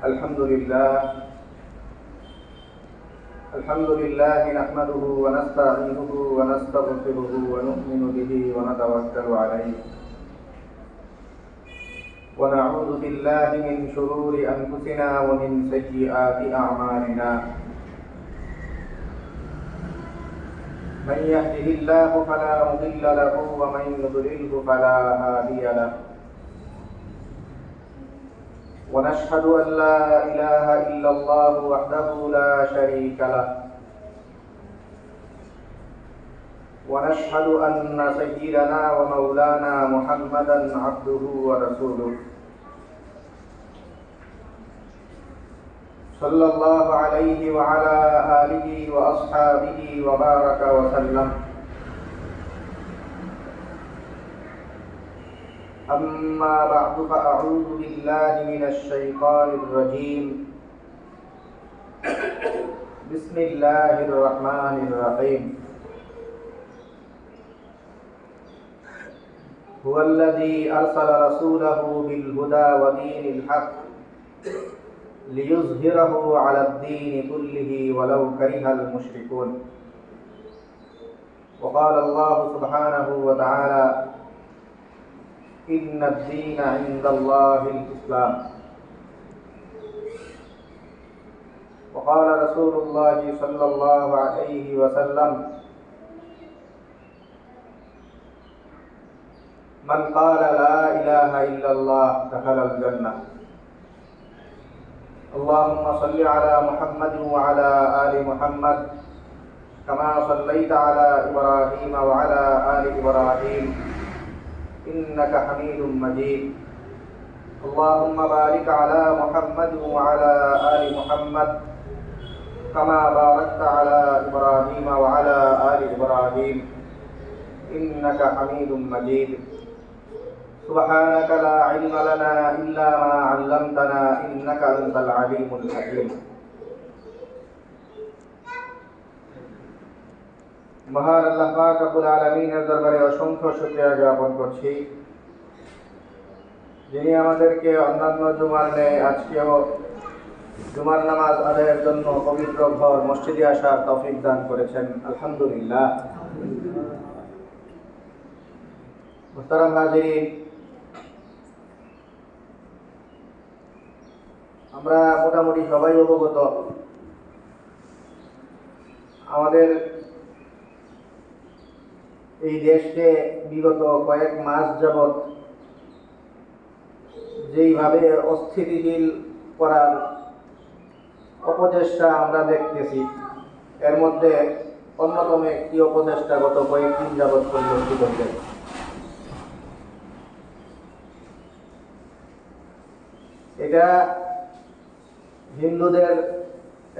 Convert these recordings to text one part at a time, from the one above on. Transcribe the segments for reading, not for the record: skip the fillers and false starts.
الحمد لله نحمده ونستعينه ونستغفره ونؤمن به ونتوكل عليه ونعوذ بالله من شرور أنفسنا ومن سيئات أعمالنا من يهده الله فلا مضل له ومن يضلله فلا هادي له ونشهد أن لا إله إلا الله وحده لا شريك له ونشهد أن سيدنا ومولانا محمدا عبده ورسوله صلى الله عليه وعلى آله وأصحابه وبارك وسلم. أما بعد فأعوذ بالله من الشيطان الرجيم. بسم الله الرحمن الرحيم. هو الذي أرسل رسوله بالهدى ودين الحق ليظهره على الدين كله ولو كره المشركون. وقال الله سبحانه وتعالى: إن الدين عند الله الإسلام. وقال رسول الله صلى الله عليه وسلم: من قال لا إله إلا الله دخل الجنة. اللهم صل على محمد وعلى آل محمد كما صليت على إبراهيم وعلى آل إبراهيم إنك حميد مجيد. اللهم بارك على محمد وعلى آل محمد كما باركت على إبراهيم وعلى آل إبراهيم إنك حميد مجيد. سبحانك لا علم لنا إلا ما علمتنا إنك أنت العليم الحكيم. মহান আল্লাহ পাক রব্বুল আলামিনের দরবারে অসংখ্য শুকরিয়া জ্ঞাপন করছি, যিনি আমাদেরকে অন্যান্য জুমার ন্যায় আজকেও জুমার নামাজ আদায়ের জন্য পবিত্র ঘর মসজিদে আসার তৌফিক দান করেছেন। আলহামদুলিল্লাহ। মুহতারাম হাজিরিন, আমরা মোটামুটি সবাই অবগত আমাদের এই দেশকে বিগত কয়েক মাস যাবৎ যেইভাবে অস্থিতিশীল করার অপচেষ্টা আমরা দেখতেছি, এর মধ্যে অন্যতম একটি অপচেষ্টা গত কয়েকদিন যাবৎ পরিলক্ষিত হচ্ছে। এটা হিন্দুদের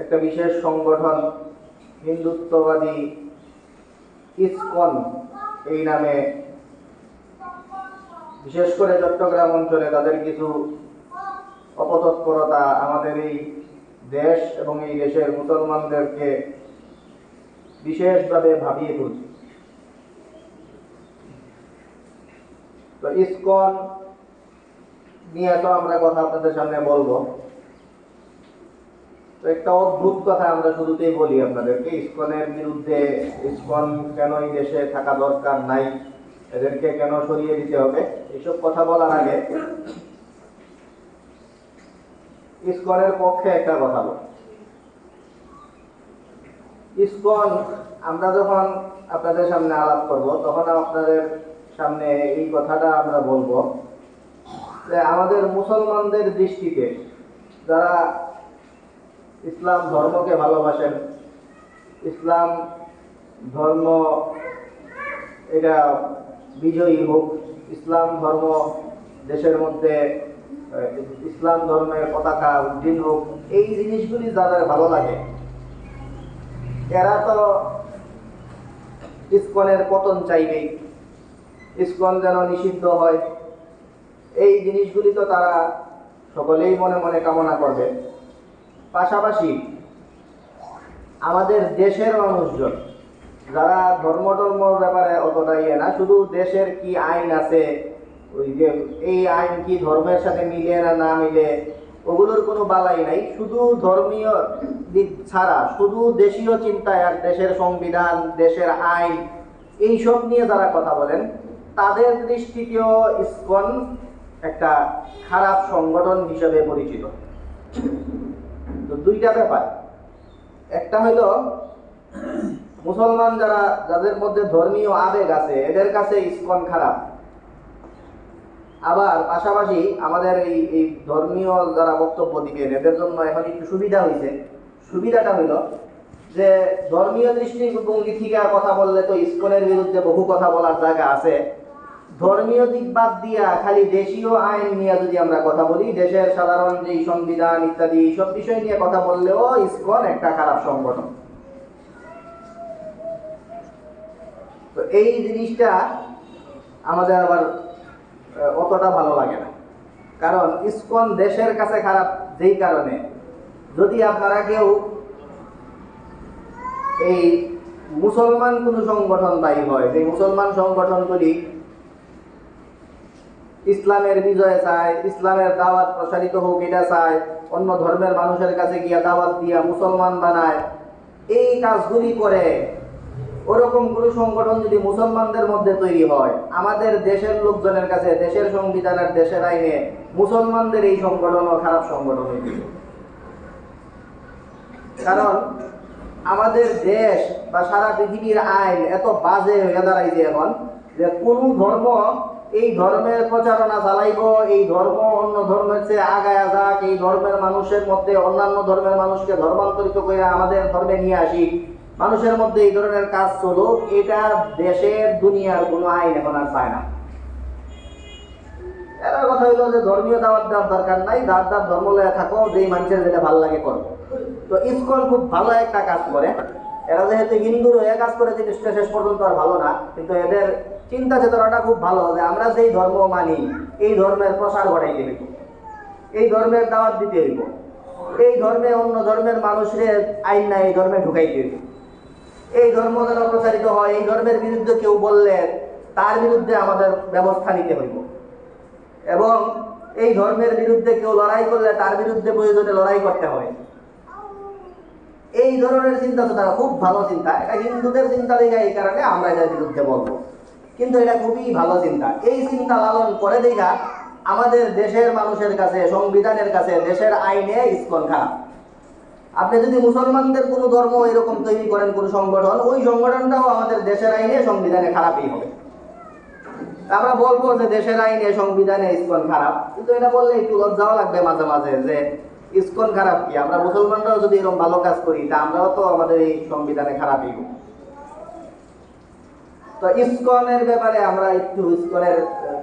একটা বিশেষ সংগঠন হিন্দুত্ববাদী ইসকন এই নামে, বিশেষ করে চট্টগ্রাম অঞ্চলে তাদের কিছু অপতৎপরতা আমাদের এই দেশ এবং এই দেশের মুসলমানদেরকে বিশেষভাবে ভাবিয়ে তুলছে। তো ইসকন নিয়ে তো আমরা কথা আপনাদের সামনে বলবো। তো একটা অদ্ভুত কথা আমরা শুরুতেই বলি আপনাদেরকে, ইসকনের বিরুদ্ধে, ইসকন কেন এই দেশে থাকা দরকার নাই, এদেরকে কেন সরিয়ে দিতে হবে, এইসব কথা বলার আগে ইসকনের পক্ষে একটা কথা বল। ইসকন আমরা যখন আপনাদের সামনে আলাপ করব, তখন আপনাদের সামনে এই কথাটা আমরা বলবো যে আমাদের মুসলমানদের দৃষ্টিতে যারা ইসলাম ধর্মকে ভালোবাসেন, ইসলাম ধর্ম এটা বিজয়ী হোক, ইসলাম ধর্ম দেশের মধ্যে ইসলাম ধর্মের পতাকা উড্ডীন হোক, এই জিনিসগুলি যাদের ভালো লাগে এরা তো ইসকনের পতন চাইবেই, ইসকন যেন নিষিদ্ধ হয়, এই জিনিসগুলি তো তারা সকলেই মনে মনে কামনা করবে। পাশাপাশি আমাদের দেশের মানুষজন যারা ধর্ম ব্যাপারে অতটাই না, শুধু দেশের কি আইন আছে, ওই যে এই আইন কি ধর্মের সাথে মিলে না না মিলে, ওগুলোর কোনো বালাই নাই। শুধু ধর্মীয় দিক ছাড়া শুধু দেশীয় চিন্তায় আর দেশের সংবিধান, দেশের আইন এইসব নিয়ে যারা কথা বলেন তাদের দৃষ্টিতেও ইসকন একটা খারাপ সংগঠন হিসেবে পরিচিত। তো দুইটা ব্যাপার, একটা হলো মুসলমান যাদের মধ্যে ধর্মীয় আবেগ আছে এদের কাছে ইসকন খারাপ, আবার পাশাপাশি আমাদের এই ধর্মীয় যারা বক্তব্য দিবেন এদের জন্য এখন একটু সুবিধা হয়েছে। সুবিধাটা হইল যে ধর্মীয় দৃষ্টিভঙ্গি থেকে কথা বললে তো ইসকনের বিরুদ্ধে বহু কথা বলার জায়গা আছে। ধর্মীয় দিক বাদ দিয়া খালি দেশীয় আইন নিয়ে যদি আমরা কথা বলি, দেশের সাধারণ যে সংবিধান ইত্যাদি সব বিষয় নিয়ে কথা বললেও ইসকন একটা খারাপ সংগঠন। তো এই জিনিসটা আমাদের আবার অতটা ভালো লাগে না, কারণ ইসকন দেশের কাছে খারাপ যেই কারণে, যদি আপনারা কেউ এই মুসলমান কোন সংগঠন দায়ী হয়, যে মুসলমান সংগঠনগুলি ইসলামের বিজয় চায়, ইসলামের দাওয়াত প্রসারিত হোক এটা চায়, অন্য ধর্মের মানুষের কাছে গিয়া দাওয়াত দিয়া মুসলমান বানায়, এই কাজগুলি করে, ওরকম কোনো সংগঠন যদি মুসলমানদের মধ্যে তৈরি হয়, আমাদের দেশের লোকজনের কাছে দেশের সংবিধানের, দেশের আইনে মুসলমানদের এই সংগঠনও খারাপ সংগঠন হয়ে যাবে। কারণ আমাদের দেশ বা সারা পৃথিবীর আইন এত বাজে হয়ে দাঁড়াইছে এখন যে কোন ধর্ম এই ধর্মের প্রচারণা চালাইব, এই ধর্ম অন্য ধর্মের চেয়ে আগায়া যাক, এই ধর্মের মানুষের মধ্যে অন্যান্য ধর্মের মানুষকে ধর্মান্তরিত করে আমাদের ধর্মে নিয়ে আসি, মানুষের মধ্যে এই ধরনের কাজ চলুক, এটা দেশের দুনিয়ার কোনো আইন এখন আর চায় না। এরা কথা হইলো যে ধর্মীয় দাওয়াত দেওয়ার দরকার নাই, যার যার ধর্ম লয়ে থাকো, যেই মানুষের যেটা ভালো লাগে করো। তো ইসকন খুব ভালো একটা কাজ করে। এরা যেহেতু হিন্দুর হয়ে কাজ করে, জিনিসটা শেষ পর্যন্ত আর ভালো না, কিন্তু এদের চিন্তা চেতনাটা খুব ভালো যে আমরা যেই ধর্ম মানি এই ধর্মের প্রসার ঘটাইতে হইব, এই ধর্মের দাওয়াত দিতে হইব, এই ধর্মে অন্য ধর্মের মানুষের আইন না এই ধর্মে ঢুকাইতে হইব, এই ধর্ম যেন প্রচারিত হয়, এই ধর্মের বিরুদ্ধে কেউ বললে তার বিরুদ্ধে আমাদের ব্যবস্থা নিতে হইব, এবং এই ধর্মের বিরুদ্ধে কেউ লড়াই করলে তার বিরুদ্ধে প্রয়োজনে লড়াই করতে হয়। এই ধরনের চিন্তা তো তারা খুব ভালো চিন্তা, এটা হিন্দুদের চিন্তা দেখা, এই কারণে আমরা এটার বিরুদ্ধে বলবো, কিন্তু এটা খুবই ভালো চিন্তা। এই চিন্তা লালন করে দেখা আমাদের দেশের মানুষের কাছে, সংবিধানের কাছে, দেশের আইনে ইসকন খারাপ। আপনি যদি মুসলমানদের কোনো ধর্ম এরকম তৈরি করেন, কোনো সংগঠন, ওই সংগঠনটাও আমাদের দেশের আইনে, সংবিধানে খারাপই হবে। আমরা বলবো যে দেশের আইনে, সংবিধানে ইসকন খারাপ, কিন্তু এটা বললে একটু লজ্জাও লাগবে মাঝে মাঝে যে ইসকন খারাপ কি, আমরা মুসলমানরাও যদি এরকম ভালো কাজ করি তা আমরাও তো আমাদের এই সংবিধানে খারাপই হবে। তো ইসকনের ব্যাপারে আমরা একটু ইসকনের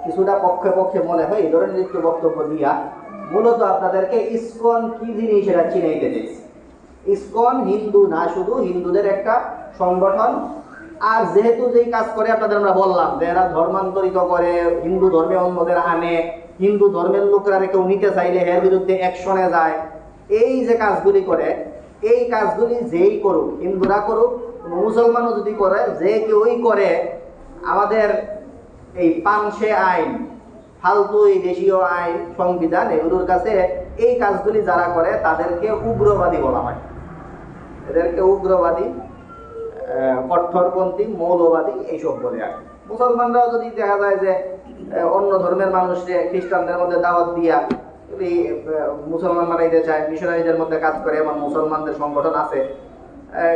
কিছুটা পক্ষে পক্ষে মনে হয় এই ধরনের একটু বক্তব্য দিয়া মূলত আপনাদেরকে ইসকন কি জিনিস সেটা চিনাইতে চাইছি। ইসকন হিন্দু না, শুধু হিন্দুদের একটা সংগঠন। আর যেহেতু যেই কাজ করে আপনাদের আমরা বললাম যে এরা ধর্মান্তরিত করে, হিন্দু ধর্মে অন্যদের আনে, হিন্দু ধর্মের লোকরা কেউ নিতে চাইলে এর বিরুদ্ধে অ্যাকশনে যায়, এই যে কাজগুলি করে, এই কাজগুলি যেই করুক, হিন্দুরা করুক, মুসলমানও যদি করে, যে কেউই করে, আমাদের এই পাংশে আইন, ফালতু এই দেশীয় আইন, সংবিধান, এগুলোর কাছে এই কাজগুলি যারা করে তাদেরকে উগ্রবাদী বলা হয়। এদেরকে উগ্রবাদী, কট্টরপন্থী, মৌলবাদী এইসব বলে। আর মুসলমানরাও যদি দেখা যায় যে অন্য ধর্মের মানুষকে খ্রিস্টানদের মধ্যে দাওয়াত দিয়া মুসলমান বানাইতে চায়, মিশনারিদের মধ্যে কাজ করে এমন মুসলমানদের সংগঠন আছে,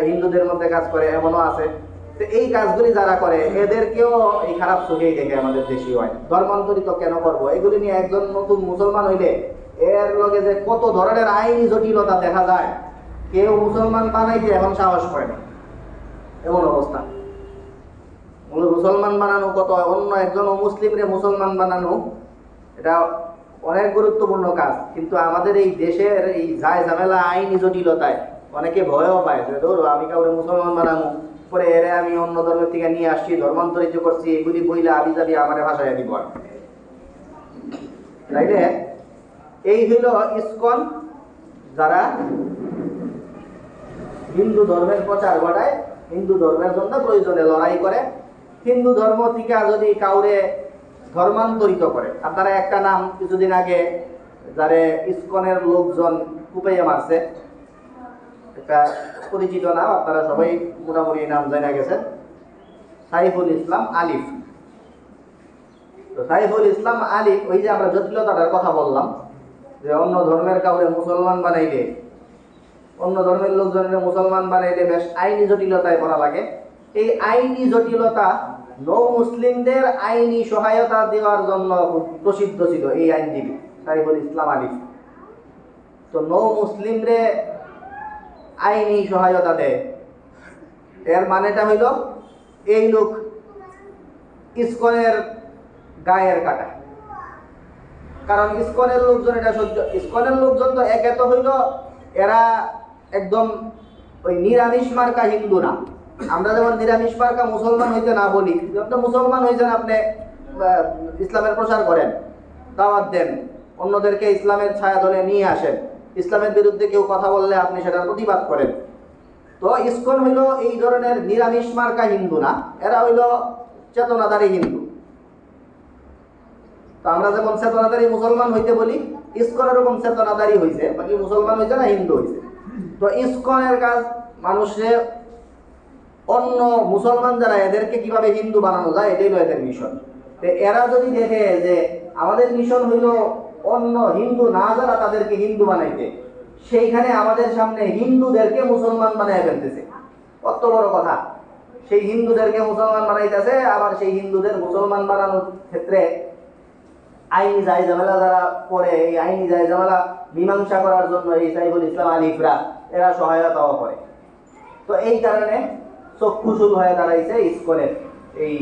হিন্দুদের মধ্যে কাজ করে এমনও আছে। তো এই কাজগুলি যারা করে এদেরকেও এই খারাপ চোখেই দেখে আমাদের দেশীয় আইন। ধর্মান্তরিত কেন করবো, এগুলি নিয়ে একজন নতুন মুসলমান হইলে এর লগে যে কত ধরনের আইনি জটিলতা দেখা যায়, কেউ মুসলমান বানাইতে এখন সাহস করে না, এমন অবস্থা। মুসলমান বানানো কত, অন্য একজন মুসলিমরে মুসলমান বানানো, এটা অনেক গুরুত্বপূর্ণ কাজ। কিন্তু আমাদের এই দেশের এই যায় ঝামেলা আইনি জটিলতায় অনেকে ভয়ও পায় যে ধরো আমি কাউরে মুসলমান বানাবো, পরে এরে আমি অন্য ধর্মের থেকে নিয়ে আসছি, ধর্মান্তরিত করছি, এগুলি বইলে আবি যাবি আমার ভাষায় দিব। তাইলে এই হইল ইসকন, যারা হিন্দু ধর্মের প্রচার ঘটায়, হিন্দু ধর্মের জন্য প্রয়োজনে লড়াই করে, হিন্দু ধর্ম থেকে যদি কাউরে ধর্মান্তরিত করে। আপনারা একটা নাম কিছুদিন আগে যারে ইসকনের লোকজন কুপাইয়া মারছে, একটা পরিচিত নাম, আপনারা সবাই মোটামুটি নাম জানা গেছেন, সাইফুল ইসলাম আলিফ। তো সাইফুল ইসলাম আলিফ, ওই যে আমরা জটিলতাটার কথা বললাম যে অন্য ধর্মের কাউরে মুসলমান বানাইলে, অন্য ধর্মের লোকজনের মুসলমান বানাইলে বেশ আইনি জটিলতায় পড়া লাগে। এই আইনি জটিলতা নৌ মুসলিমদের আইনি সহায়তা দেওয়ার জন্য প্রসিদ্ধ ছিল এই আইনজীবী সাইফুল ইসলাম আলিফ। তো নৌ মুসলিমরে আইনি সহায়তা দেয়, এর মানেটা হইল এই লোক ইসকনের গায়ের কাটা। কারণ ইসকনের লোকজন এটা সহ্য, ইসকনের লোকজন তো একে তো হইল এরা একদম ওই নিরামিষ মার্কা হিন্দু না। আমরা যেমন নিরামিষ মার্কা মুসলমান হইতে না বলি, আপনি মুসলমান হয়েছেন, আপনি ইসলামের প্রচার করেন, দাওয়াত দেন, অন্যদেরকে ইসলামের ছায়া দলে নিয়ে আসেন, ইসলামের বিরুদ্ধে কেউ কথা বললে আপনি সেটার প্রতিবাদ করেন। তো ইসকন হইল এই ধরনের নিরামিষ মার্কা হিন্দু না, এরা হইল চেতনাধারী হিন্দু। তো আমরা যেমন চেতনাধারী মুসলমান হইতে বলি, ইসকন এরকম চেতনাধারী হয়েছে, বাকি মুসলমান হয়েছে না হিন্দু হয়েছে। তো ইসকনের কাজ মানুষের অন্য মুসলমান যারা এদেরকে কিভাবে হিন্দু বানানো যায়, এটাই হলো এদের মিশন। তো এরা যদি দেখে যে আমাদের মিশন হইল অন্য হিন্দু না যারা তাদেরকে হিন্দু বানাইতে, সেইখানে আমাদের সামনে হিন্দুদেরকে মুসলমান বানাই ফেলতেছে, কত বড় কথা। সেই হিন্দুদেরকে মুসলমান বানাইতেছে, আবার সেই হিন্দুদের মুসলমান বানানোর ক্ষেত্রে আইনি জায় ঝামেলা যারা করে, এই আইনি জায় ঝামেলা মীমাংসা করার জন্য এই সাইফুল ইসলাম আলিফরা এরা সহায়তাও করে। তো এই কারণে চক্ষুশূল হয়ে দাঁড়াইছে ইসকনের এই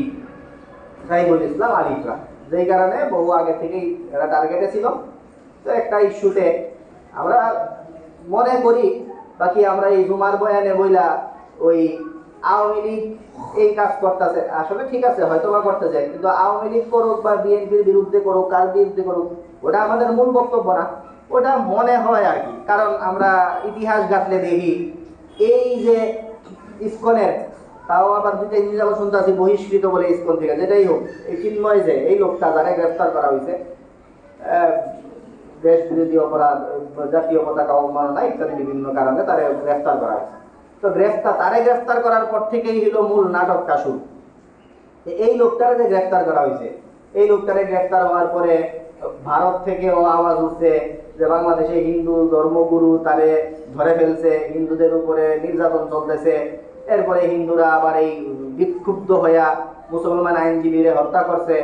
সাইফুল ইসলাম আলিফরা, যেই কারণে বহু আগে থেকেই এরা টার্গেটে ছিল। তো একটা ইস্যুতে আমরা মনে করি, বাকি আমরা এই জুমার বয়ানে বইলা ওই আওয়ামী লীগ এই কাজ করতেছে, আসলে ঠিক আছে হয়তো বা করতেছে, কিন্তু আওয়ামী লীগ করুক বা বিএনপির বিরুদ্ধে করুক, কার বিরুদ্ধে করুক, ওটা আমাদের মূল বক্তব্য না, ওটা মনে হয় আর কি। কারণ আমরা ইতিহাস ঘাটলে দেখি এই যে ইসকনের, তাও আবার দুটো জিনিস আমরা শুনতে আছি বহিষ্কৃত বলে ইসকন থেকে, যেটাই হোক, এই চিন্ময় যে এই লোকটা যারা গ্রেফতার করা হয়েছে দেশ বিরোধী অপরাধ, জাতীয় পতাকা অবমাননা ইত্যাদি বিভিন্ন কারণে তারা গ্রেফতার করা হয়েছে। তো তারে গ্রেফতার করার পর থেকেই হলো মূল নাটকটা শুরু। এই লোকটারে যে গ্রেফতার করা হয়েছে, এই লোকটারে গ্রেফতার হওয়ার পরে ভারত থেকেও আওয়াজ উঠছে যে বাংলাদেশে হিন্দু ধর্মগুরু তারে ধরে ফেলছে, হিন্দুদের উপরে নির্যাতন চলতেছে। এরপরে হিন্দুরা আবার এই বিক্ষুব্ধ হইয়া মুসলমান আইনজীবীরে হত্যা করছে।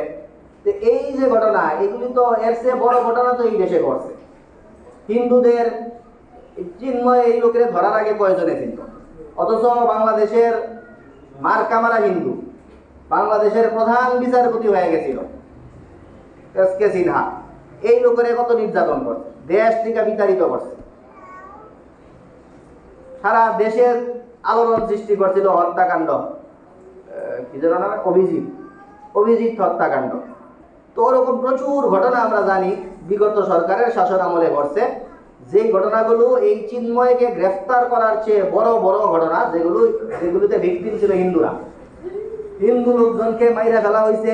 তো এই যে ঘটনা, এগুলি তো এর চেয়ে বড় ঘটনা তো এই দেশে ঘটছে। হিন্দুদের চিন্ময় এই লোকের ধরার আগে কয়জনে চিনত, অথচ বাংলাদেশের মার্কামারা হিন্দু, বাংলাদেশের প্রধান বিচারপতি হয়ে গেছিল এস কে সিনহা, এই লোকের কত নির্যাতন করছে, দেশ থেকে বিতাড়িত করছে, সারা দেশের আলোড়ন সৃষ্টি করছিল হত্যাকাণ্ড, কি যেন নাম, অভিজিৎ হত্যাকাণ্ড। তো ওরকম প্রচুর ঘটনা আমরা জানি বিগত সরকারের শাসন আমলে ঘটছে, যে ঘটনাগুলো এই চিন্ময়কে গ্রেফতার করার চেয়ে বড় বড় ঘটনা, যেগুলোতে ভিকটিম ছিল হিন্দুরা। হিন্দু লোকজনকে মাইরা ফেলা হয়েছে,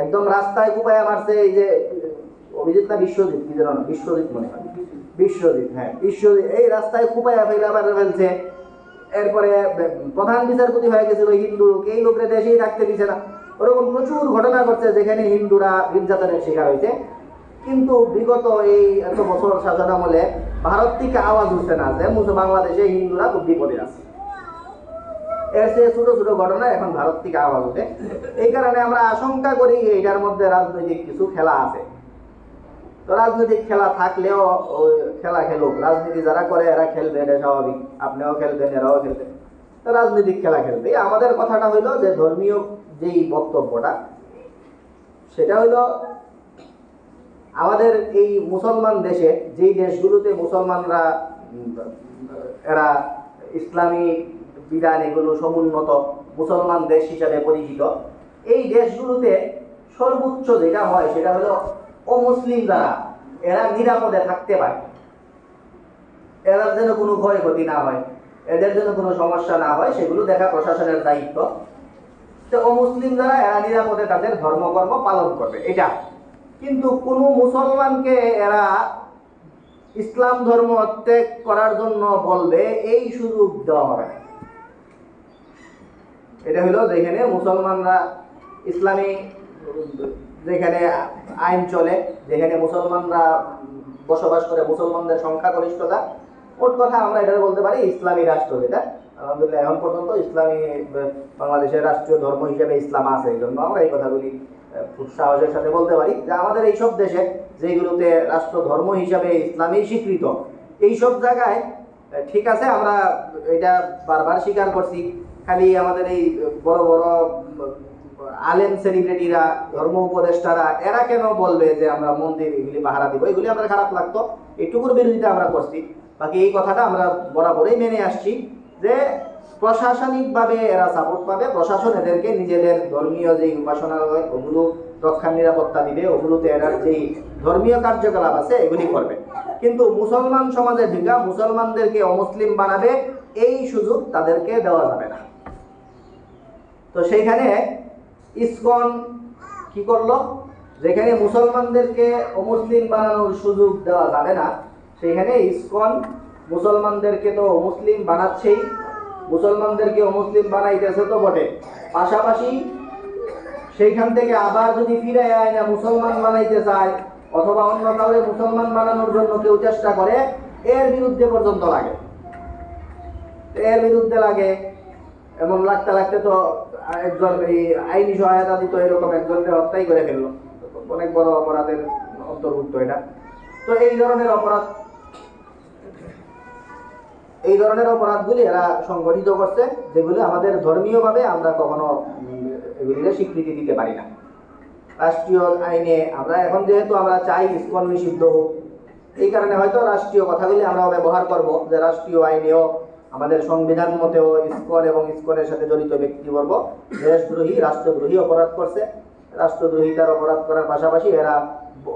একদম রাস্তায় কুপায়া মারছে। এই যে অভিজিৎ না বিশ্বজিৎ, কি যেন, বিশ্বজিৎ মনে হয়, বিশ্বজিৎ, হ্যাঁ বিশ্বজিৎ, এই রাস্তায় কুপায়া ফেলছে। এরপরে প্রধান বিচারপতি হয়ে গেছিল হিন্দু, এই লোকরে দেশেই রাখতে দিছে না। ওরকম প্রচুর ঘটনা ঘটছে যেখানে হিন্দুরা নির্যাতনের শিকার হয়েছে। কিন্তু বিগত এই এত বছর শাসন আমলে ভারত থেকে আওয়াজ উঠছে না যে বাংলাদেশে হিন্দুরা খুব বিপদে আছে। এর চেয়ে ছোট ছোট ঘটনা এখন ভারত থেকে আওয়াজ উঠে। এই কারণে আমরা আশঙ্কা করি এইটার মধ্যে রাজনৈতিক কিছু খেলা আছে। তো রাজনৈতিক খেলা থাকলেও খেলা খেলুক, রাজনীতি যারা করে এরা খেলবে, এটা স্বাভাবিক, আপনিও খেলবেন, এরাও খেলবেন। তো রাজনৈতিক খেলা খেলবে। আমাদের কথাটা হইলো যে ধর্মীয় যেই বক্তব্যটা, সেটা হইলো আমাদের এই মুসলমান দেশে, যেই দেশগুলোতে মুসলমানরা এরা ইসলামী বিধান এগুলো সমুন্নত মুসলমান দেশ হিসাবে পরিচিত, এই দেশগুলোতে সর্বোচ্চ যেটা হয় সেটা হলো অমুসলিম যারা এরা নিরাপদে থাকতে পারে, এরা যেন কোনো ক্ষয়ক্ষতি না হয়, এদের জন্য কোনো সমস্যা না হয়, সেগুলো দেখা প্রশাসনের দায়িত্ব। তো অমুসলিম যারা এরা নিরাপদে তাদের ধর্মকর্ম পালন করবে এটা। কিন্তু কোনো মুসলমানকে এরা ইসলাম ধর্ম ত্যাগ করার জন্য বলবে, এই সুযোগ দেওয়া হবে না। এটা হলো যেখানে মুসলমানরা ইসলামী যেখানে আইন চলে, যেখানে মুসলমানরা বসবাস করে, মুসলমানদের সংখ্যাগরিষ্ঠতা, মোট কথা আমরা এটা বলতে পারি ইসলামী রাষ্ট্র। যেটা আলহামদুলিল্লাহ এখন পর্যন্ত ইসলামী বাংলাদেশের রাষ্ট্রীয় ধর্ম হিসেবে ইসলাম আছে, এই জন্য আমরা এই কথাগুলি খুব সাহসের সাথে বলতে পারি যে আমাদের এইসব দেশে যেগুলোতে রাষ্ট্র ধর্ম হিসাবে ইসলামী স্বীকৃত, এইসব জায়গায় ঠিক আছে আমরা এটা বারবার স্বীকার করছি। খালি আমাদের এই বড় বড় আলেম সেলিব্রিটিরা, ধর্ম উপদেষ্টারা, এরা কেন বলবে যে আমরা মন্দির এগুলি পাহারা দিব, এগুলি আমাদের খারাপ লাগতো, এইটুকুর বিরোধিতা আমরা করছি। বাকি এই কথাটা আমরা বরাবরই মেনে আসছি যে প্রশাসনিকভাবে এরা সাপোর্ট পাবে, প্রশাসন এদেরকে নিজেদের ধর্মীয় যেই উপাসনালয় ওগুলো রক্ষার নিরাপত্তা দিবে, ওগুলোতে এরা যেই ধর্মীয় কার্যকলাপ আছে এগুলি করবে। কিন্তু মুসলমান সমাজে ঢুকা মুসলমানদেরকে অমুসলিম বানাবে, এই সুযোগ তাদেরকে দেওয়া যাবে না। তো সেইখানে ইসকন কি করলো, যেখানে মুসলমানদেরকে অমুসলিম বানানোর সুযোগ দেওয়া যাবে না, সেখানে ইসকন মুসলমানদেরকে তো অমুসলিম বানাচ্ছেই, মুসলমানদেরকে অমুসলিম বানাইতেছে তো বটে, পাশাপাশি সেইখান থেকে আবার যদি ফিরে আয় না মুসলমান বানাইতে চায়, অথবা অন্য কাউকে মুসলমান বানানোর জন্য কেউ চেষ্টা করে, এর বিরুদ্ধে পর্যন্ত লাগে। এর বিরুদ্ধে লাগে এমন লাগতে লাগতে তো একজন এই আইনি সহায়তা দিত, এরকম একজনকে হত্যাই করে ফেললো, অনেক বড় অপরাধের অন্তর্ভুক্ত এটা। তো এই ধরনের অপরাধগুলি এরা সংগঠিত করছে, যেগুলি আমাদের ধর্মীয়ভাবে আমরা কখনো এগুলিকে স্বীকৃতি দিতে পারি না। রাষ্ট্রীয় আইনে আমরা এখন যেহেতু আমরা চাই ইসকন নিষিদ্ধ হোক, এই কারণে হয়তো রাষ্ট্রীয় কথাগুলি আমরা ব্যবহার করব যে রাষ্ট্রীয় আইনেও আমাদের সংবিধান মতেও ইসকন এবং ইসকনের সাথে জড়িত ব্যক্তিবর্গ দেশদ্রোহী, রাষ্ট্রদ্রোহী অপরাধ করছে। রাষ্ট্রদ্রোহিতার অপরাধ করার পাশাপাশি এরা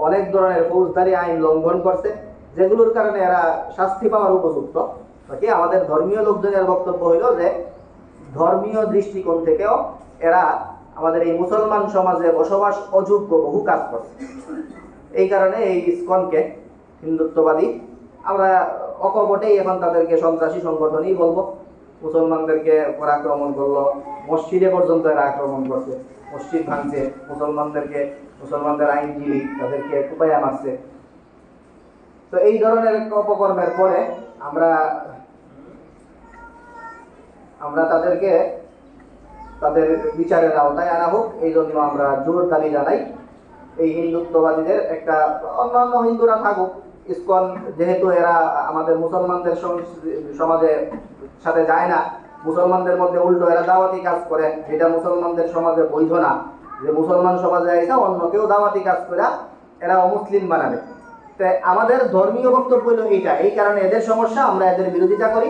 অনেক ধরনের ফৌজদারি আইন লঙ্ঘন করছে, যেগুলোর কারণে এরা শাস্তি পাওয়ার উপযুক্ত। বাকি আমাদের ধর্মীয় লোকজনের বক্তব্য হইল যে ধর্মীয় দৃষ্টিকোণ থেকেও এরা আমাদের এই মুসলমান সমাজে বসবাস অযোগ্য বহু কাজ করছে। এই কারণে এই ইসকনকে হিন্দুত্ববাদী আমরা অকপটেই এখন তাদেরকে সন্ত্রাসী সংগঠনই বলবো। মুসলমানদেরকে ওর আক্রমণ করলো, মসজিদে পর্যন্ত এরা আক্রমণ করছে, মসজিদ ভাঙছে, মুসলমানদের আইনজীবী তাদেরকে কুপাইয়া মারছে। তো এই ধরনের অপকর্মের পরে আমরা তাদেরকে তাদের বিচারের আওতায় আনা হোক, এই জন্য আমরা জোর দাবি জানাই। এই হিন্দুত্ববাদীদের একটা, অন্যান্য হিন্দুরা থাকুক, ইসকন যেহেতু এরা আমাদের মুসলমানদের সমাজে সাথে যায় না, মুসলমানদের মধ্যে উল্টো এরা দাওয়াতি কাজ করে, যেটা মুসলমানদের সমাজে বৈধ না, যে মুসলমান সমাজে আইসা অন্য কেউ দাওয়াতি কাজ করে এরা অমুসলিম বানাবে। তাই আমাদের ধর্মীয় বক্তব্য হলো এইটা, এই কারণে এদের সমস্যা, আমরা এদের বিরোধিতা করি।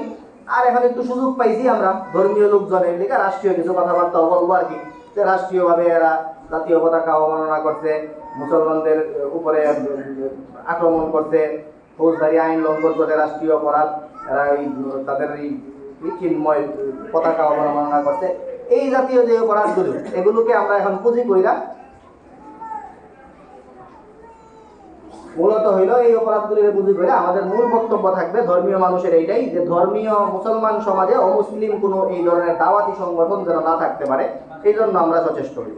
আর এখন একটু সুযোগ পাইছি আমরা ধর্মীয় লোকজনের লিখা রাষ্ট্রীয় কিছু কথাবার্তা বলবো আর কি, যে রাষ্ট্রীয়ভাবে এরা জাতীয় পতাকা অবমাননা করছে, মুসলমানদের উপরে আক্রমণ করছে, ফৌজদারি আইন লঙ্ঘন করছে, রাষ্ট্রীয় অপরাধ, এরা তাদের এই চিন্ময় পতাকা অবমাননা করছে, এই জাতীয় যে অপরাধগুলো, এগুলোকে আমরা এখন পুঁজি কইরা মূলত হইল এই অপরাধগুলির পুঁজি করে আমাদের মূল বক্তব্য থাকবে ধর্মীয় মানুষের এইটাই, যে ধর্মীয় মুসলমান সমাজে অমুসলিম কোনো এই ধরনের দাওয়াতি সংগঠন যেন না থাকতে পারে, এই জন্য আমরা সচেষ্ট হইব।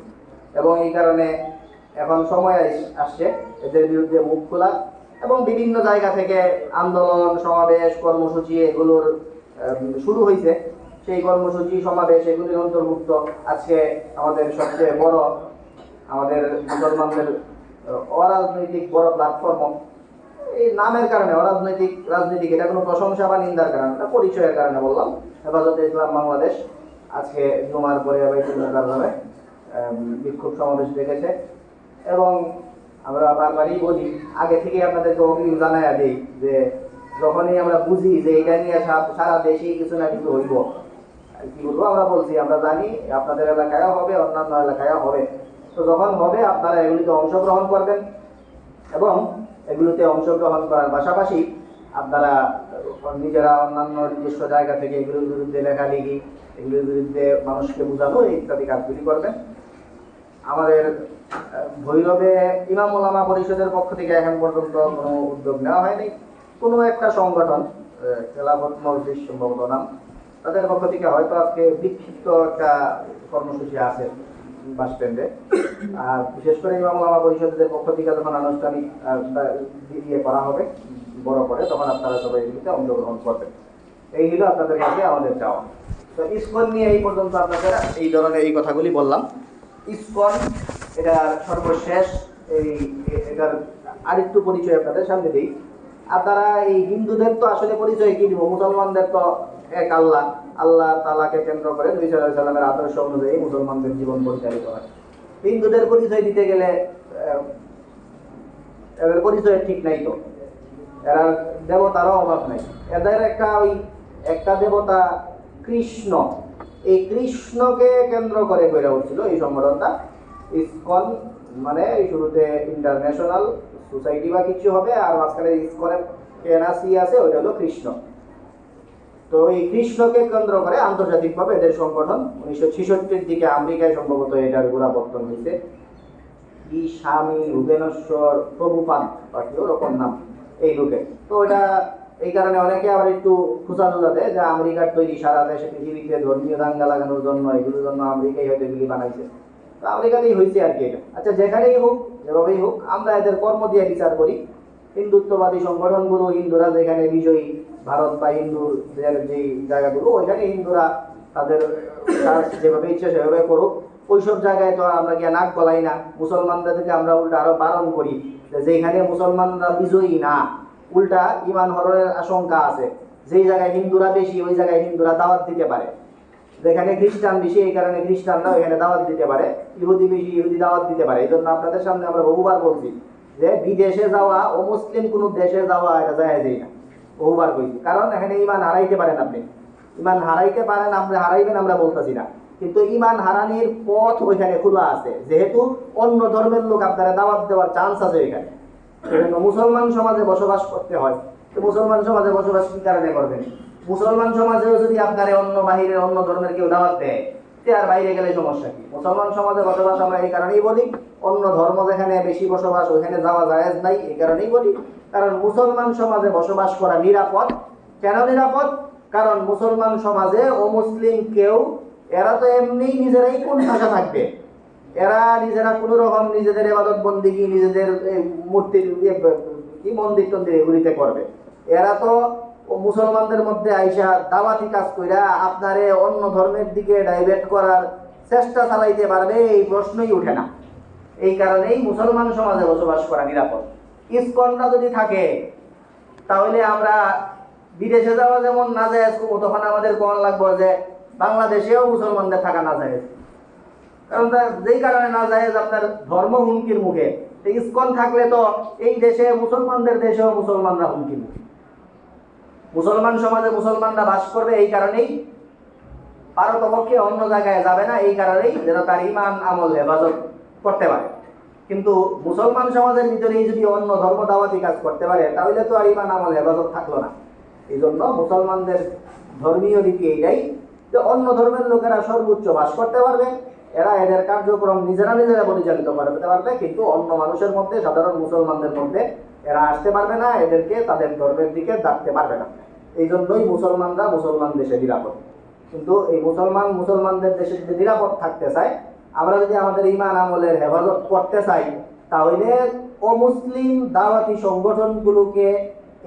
এবং এই কারণে এখন সময় আসছে এদের বিরুদ্ধে মুখ খোলা, এবং বিভিন্ন জায়গা থেকে আন্দোলন, সমাবেশ, কর্মসূচি এগুলোর শুরু হয়েছে। সেই কর্মসূচি, সমাবেশ এগুলির অন্তর্ভুক্ত আজকে আমাদের সবচেয়ে বড়, আমাদের মুসলমানদের অরাজনৈতিক বড় প্ল্যাটফর্ম। এই নামের কারণে রাজনৈতিক এটা কোনো প্রশংসা বা নিন্দার কারণে না, পরিচয়ের কারণে বললাম। হেফাজতে ইসলাম বাংলাদেশ আজকে জুমার পরে ভাবে বিক্ষোভ সমাবেশ ডেকেছে, এবং আমরা বারবারই বলি, আগে থেকে আপনাদেরকে অগ্রিম জানাইয়া দিই যে যখনই আমরা বুঝি যে এটা নিয়ে সারা দেশেই কিছু না কিছু হইব, কি বলবো, আমরা বলছি আমরা জানি আপনাদের এলাকায়ও হবে, অন্যান্য এলাকায়ও হবে। তো যখন হবে আপনারা এগুলিতে অংশগ্রহণ করবেন, এবং এগুলোতে অংশগ্রহণ করার পাশাপাশি আপনারা নিজেরা অন্যান্য নির্দিষ্ট জায়গা থেকে এগুলোর বিরুদ্ধে লেখালেখি, এগুলোর বিরুদ্ধে মানুষকে বোঝানো ইত্যাদি কাজগুলি করবেন। আমাদের ভৈরবে ইমাম ওলামা পরিষদের পক্ষ থেকে এখন পর্যন্ত কোনো উদ্যোগ নেওয়া হয়নি। কোনো একটা সংগঠন, খেলাফত মজলিস সম্ভবত নাম, তাদের পক্ষ থেকে হয়তো আজকে বিক্ষিপ্ত একটা কর্মসূচি আছে বাস স্ট্যান্ডে। আর বিশেষ করে ইমাম ওলামা পরিষদের পক্ষ থেকে যখন আনুষ্ঠানিক ইয়ে করা হবে বড় করে, তখন আপনারা সবাই এগুলিতে অংশগ্রহণ করবেন। এই হলো আপনাদের কাছে আমাদের চাওয়া। তো ইসকন নিয়ে এই পর্যন্ত আপনাদের এই ধরনের এই কথাগুলি বললাম। ইসকন এটা সর্বশেষ, এটার আরেকটু পরিচয় আপনাদের সামনে দিই। আপনারা এই হিন্দুদের তো আসলে পরিচয় কি দিব, মুসলমানদের তো এক আল্লাহ, আল্লাহ তাআলাকে কেন্দ্র করে নবী সাল্লাল্লাহু আলাইহি ওয়াসাল্লামের আদর্শ অনুযায়ী মুসলমানদের জীবন পরিচালিত হয়। হিন্দুদের পরিচয় দিতে গেলে এদের পরিচয় ঠিক নাই, তো এরা দেবতারও অভাব নাই। এদের একটা দেবতা কৃষ্ণ, এই কৃষ্ণকে কেন্দ্র করে গড়ে উঠছিল এই সংগঠনটা। ইসকন মানে এই শুরুতে ইন্টারন্যাশনাল সোসাইটি বা কিছু হবে, আর মাঝখানে ইসকনের এনআরসি আছে, ওইটা হলো কৃষ্ণ। তো এই কৃষ্ণকে কেন্দ্র করে আন্তর্জাতিকভাবে এদের সংগঠন 1966-র দিকে আমেরিকায় সম্ভবত এটার গোড়াপত্তন হয়েছে। কি স্বামী ভুবনেশ্বর প্রভুপাদ বাকি ওরকম নাম এই লোকে। তো এটা এই কারণে অনেকে আবার একটু খুচালুলা দেয় যে আমেরিকার তৈরি সারা দেশে পৃথিবীতে ধর্মীয় দাঙ্গা লাগানোর জন্য, এগুলোর জন্য আমেরিকাই হয়তো এগুলি বানাইছে। তো আমেরিকাতেই হয়েছে আর কি এটা। আচ্ছা, যেখানেই হোক, যেভাবেই হোক, আমরা এদের কর্ম দিয়ে বিচার করি। হিন্দুত্ববাদী সংগঠনগুলো, হিন্দুরা যেখানে বিজয়ী, ভারত বা হিন্দুদের যেই জায়গাগুলো, ওইখানে হিন্দুরা তাদের কাজ যেভাবে ইচ্ছা সেভাবে করুক। ওইসব জায়গায় তো আমরা গিয়ে নাক গলাই না। মুসলমানদের থেকে আমরা উল্টা আরো বারণ করি যে যেখানে মুসলমানরা বিজয়ী না, উল্টা ইমান হরণের আশঙ্কা আছে, যেই জায়গায় হিন্দুরা বেশি ওই জায়গায় হিন্দুরা দাওয়াত দিতে পারে। যেখানে খ্রিস্টান বেশি এই কারণে খ্রিস্টানরা ওইখানে দাওয়াত দিতে পারে, ইহুদি বেশি ইহুদি দাওয়াত দিতে পারে। এই জন্য আপনাদের সামনে আমরা বহুবার বলছি যে বিদেশে যাওয়া ও মুসলিম কোনো দেশে যাওয়া এটা জায়েজই না, বহুবার কইছি। কারণ এখানে ইমান হারাইতে পারেন আপনি, ইমান হারাইতে পারেন, আপনি হারাইবেন আমরা বলতেছি না, কিন্তু ইমান হারানির পথ ওইখানে খোলা আছে, যেহেতু অন্য ধর্মের লোক আপনারা দাওয়াত দেওয়ার চান্স আছে এখানে। সেজন্য মুসলমান সমাজে বসবাস করতে হয়। তো মুসলমান সমাজে বসবাস কি কারণে করবেন? মুসলমান সমাজেও যদি আপনারা অন্য বাহিরের অন্য ধর্মের কেউ দাওয়াত দেয়, আর বাইরে গেলে সমস্যা কি? মুসলমান সমাজে বসবাস আমরা এই কারণেই বলি, অন্য ধর্ম যেখানে বেশি বসবাস ওইখানে যাওয়া জায়েজ নাই, এই কারণেই বলি। কারণ মুসলমান সমাজে বসবাস করা নিরাপদ। কেন নিরাপদ? কারণ মুসলমান সমাজে অমুসলিম কেউ, এরা তো এমনি নিজেরাই কোন ভাষা থাকবে, এরা নিজেরা কোনো রকম নিজেদের ইবাদত বন্দেগী, নিজেদের মূর্তির কি মন্দির টন্দির এগুলিতে করবে। এরা তো মুসলমানদের মধ্যে আইসা দাওয়াতি কাজ কইরা আপনারে অন্য ধর্মের দিকে ডাইভার্ট করার চেষ্টা চালাইতে পারবে, এই প্রশ্নই ওঠে না। এই কারণেই মুসলমান সমাজে বসবাস করা নিরাপদ। ইসকনরা যদি থাকে তাহলে আমরা বিদেশে যাওয়া যেমন না যায়, তখন আমাদের কোন লাগবে যে বাংলাদেশেও মুসলমানদের থাকা না যায়। কারণ যেই কারণে না যায়, আপনার ধর্ম হুমকির মুখে। ইসকন থাকলে তো এই দেশে মুসলমানদের দেশেও মুসলমানরা হুমকির মুখে। মুসলমান সমাজে মুসলমানরা বাস করবে, এই কারণেই পারতপক্ষে অন্য জায়গায় যাবে না, এই কারণেই যেন তার ইমান আমল হেফাজত করতে পারে। কিন্তু মুসলমান সমাজের ভিতরেই যদি অন্য ধর্ম দাওয়াতি কাজ করতে পারে, তাহলে তো আর ইমান আমল হেফাজত থাকলো না। এই জন্য মুসলমানদের ধর্মীয় রীতি এইটাই যে অন্য ধর্মের লোকেরা সর্বোচ্চ বাস করতে পারবে, এরা এদের কার্যক্রম নিজেরা নিজেরা পরিচালিত করতে পারবে, কিন্তু অন্য মানুষের মধ্যে, সাধারণ মুসলমানদের মধ্যে এরা আসতে পারবে না, এদেরকে তাদের ধর্মের দিকে ডাকতে পারবে না। এই জন্যই মুসলমানরা মুসলমান দেশে নিরাপদ। কিন্তু এই মুসলমানদের দেশে যদি নিরাপদ থাকতে চায়, আমরা যদি আমাদের ইমান আমলের হেফাজত করতে চাই, তাহলে অমুসলিম দাওয়াতি সংগঠনগুলোকে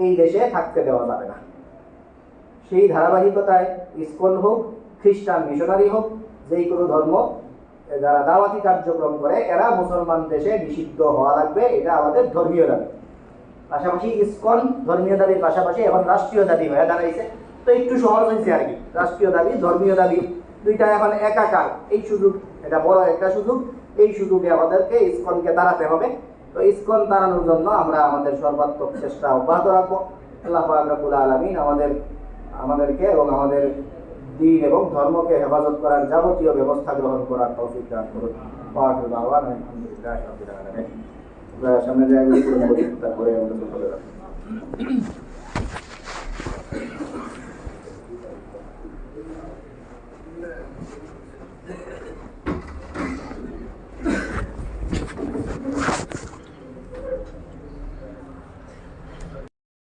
এই দেশে থাকতে দেওয়া যাবে না। সেই ধারাবাহিকতায় ইসকন হোক, খ্রিস্টান মিশনারি হোক, যেই কোনো ধর্ম যারা দাওয়াতি কার্যক্রম করে, এরা মুসলমান দেশে নিষিদ্ধ হওয়া লাগবে, এটা আমাদের ধর্মীয় দাবি। পাশাপাশি ইসকন ধর্মীয় দাবির পাশাপাশি এখন রাষ্ট্রীয় দাবি হয়ে দাঁড়াইছে। তো একটু সহজ হয়েছে আর কি, রাষ্ট্রীয় দাবি ধর্মীয় দাবি দুইটা এখন একাকার। এই সুযোগ, এটা বড় একটা সুযোগ, এই সুযোগে আমাদেরকে ইসকনকে দাঁড়াতে হবে। তো ইসকন দাঁড়ানোর জন্য আমরা আমাদের সর্বাত্মক চেষ্টা অব্যাহত রাখবো। আল্লাহ পাক রব্বুল আলামিন আমাদেরকে এবং আমাদের দ্বীন এবং ধর্মকে হেফাজত করার যাবতীয় ব্যবস্থা গ্রহণ করার তৌফিক দান করুন। আলহামদুলিল্লাহ, সামনে জায়গাগুলি পূরণ করি, তারপরে আমরা চলে যাবো।